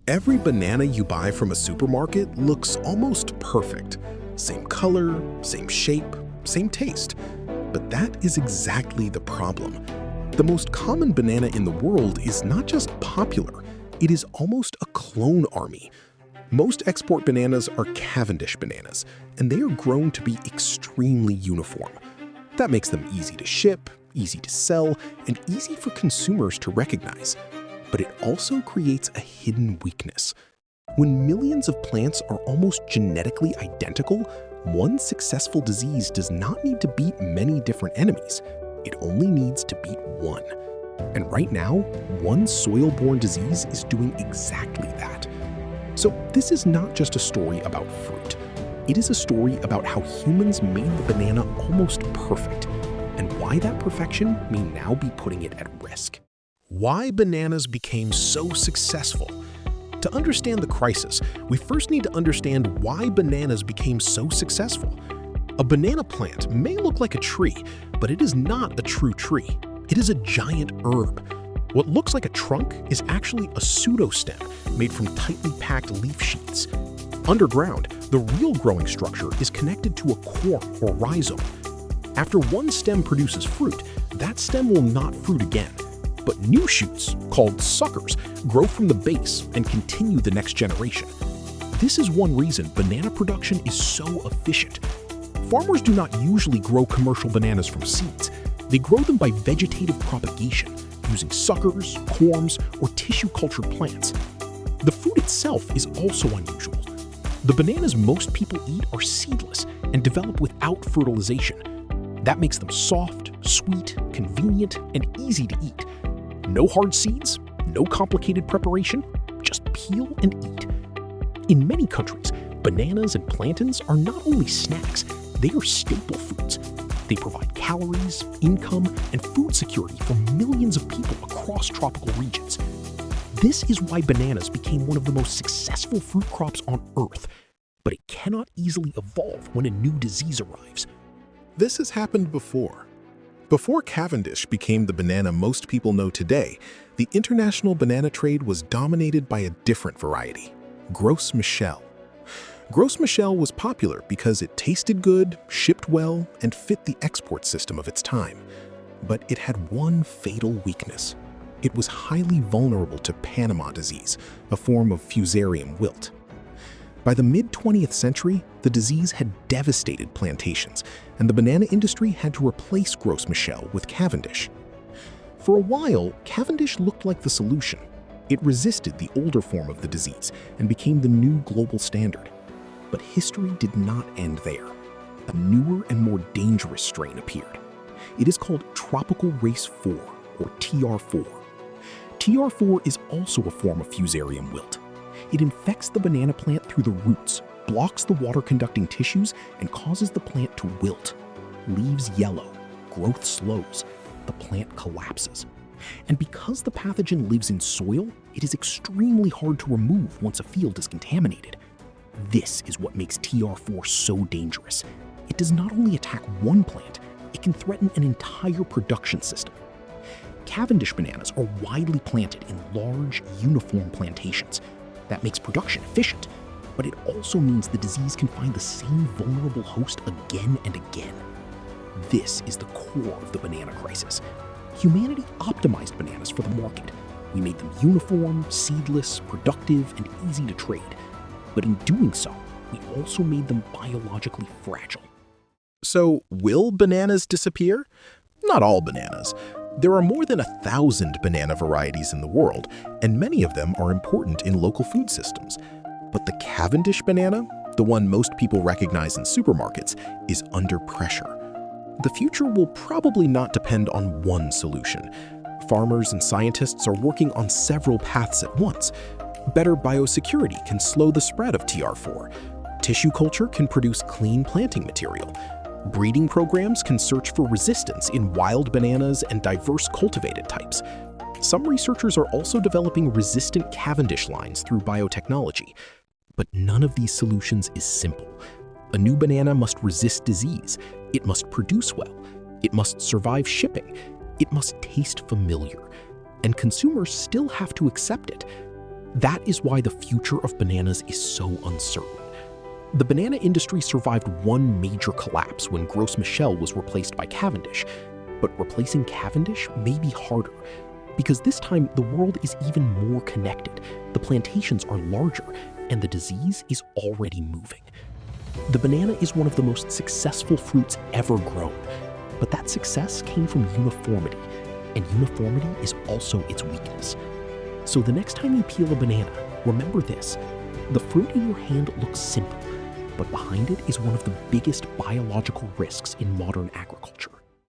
Every banana you buy from a supermarket looks almost perfect. Same color, same shape, same taste. But that is exactly the problem. The most common banana in the world is not just popular, it is almost a clone army. Most export bananas are Cavendish bananas, and they are grown to be extremely uniform. That makes them easy to ship, easy to sell, and easy for consumers to recognize. But it also creates a hidden weakness. When millions of plants are almost genetically identical, one successful disease does not need to beat many different enemies. It only needs to beat one. And right now, one soil-borne disease is doing exactly that. So this is not just a story about fruit. It is a story about how humans made the banana almost perfect, and why that perfection may now be putting it at risk. Why bananas became so successful? To understand the crisis, we first need to understand why bananas became so successful. A banana plant may look like a tree, but it is not a true tree. It is a giant herb. What looks like a trunk is actually a pseudostem made from tightly packed leaf sheaths. Underground, the real growing structure is connected to a corm or rhizome. After one stem produces fruit, that stem will not fruit again. But new shoots, called suckers, grow from the base and continue the next generation. This is one reason banana production is so efficient. Farmers do not usually grow commercial bananas from seeds. They grow them by vegetative propagation, using suckers, corms, or tissue-cultured plants. The fruit itself is also unusual. The bananas most people eat are seedless and develop without fertilization. That makes them soft, sweet, convenient, and easy to eat. No hard seeds, no complicated preparation, just peel and eat. In many countries, bananas and plantains are not only snacks, they are staple foods. They provide calories, income, and food security for millions of people across tropical regions. This is why bananas became one of the most successful fruit crops on Earth, but it cannot easily evolve when a new disease arrives. This has happened before. Before Cavendish became the banana most people know today, the international banana trade was dominated by a different variety, Gros Michel. Gros Michel was popular because it tasted good, shipped well, and fit the export system of its time. But it had one fatal weakness. It was highly vulnerable to Panama disease, a form of fusarium wilt. By the mid-20th century, the disease had devastated plantations, and the banana industry had to replace Gros Michel with Cavendish. For a while, Cavendish looked like the solution. It resisted the older form of the disease and became the new global standard. But history did not end there. A newer and more dangerous strain appeared. It is called Tropical Race 4, or TR4. TR4 is also a form of fusarium wilt. It infects the banana plant through the roots, blocks the water-conducting tissues, and causes the plant to wilt. Leaves yellow, growth slows, the plant collapses. And because the pathogen lives in soil, it is extremely hard to remove once a field is contaminated. This is what makes TR4 so dangerous. It does not only attack one plant, it can threaten an entire production system. Cavendish bananas are widely planted in large, uniform plantations. That makes production efficient, but it also means the disease can find the same vulnerable host again and again. This is the core of the banana crisis. Humanity optimized bananas for the market. We made them uniform, seedless, productive, and easy to trade. But in doing so, we also made them biologically fragile. So, will bananas disappear? Not all bananas. There are more than 1,000 banana varieties in the world, and many of them are important in local food systems. But the Cavendish banana, the one most people recognize in supermarkets, is under pressure. The future will probably not depend on one solution. Farmers and scientists are working on several paths at once. Better biosecurity can slow the spread of TR4. Tissue culture can produce clean planting material. Breeding programs can search for resistance in wild bananas and diverse cultivated types. Some researchers are also developing resistant Cavendish lines through biotechnology. But none of these solutions is simple. A new banana must resist disease. It must produce well. It must survive shipping. It must taste familiar. And consumers still have to accept it. That is why the future of bananas is so uncertain. The banana industry survived one major collapse when Gros Michel was replaced by Cavendish. But replacing Cavendish may be harder, because this time the world is even more connected, the plantations are larger, and the disease is already moving. The banana is one of the most successful fruits ever grown, but that success came from uniformity, and uniformity is also its weakness. So the next time you peel a banana, remember this: the fruit in your hand looks simple, but behind it is one of the biggest biological risks in modern agriculture.